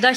10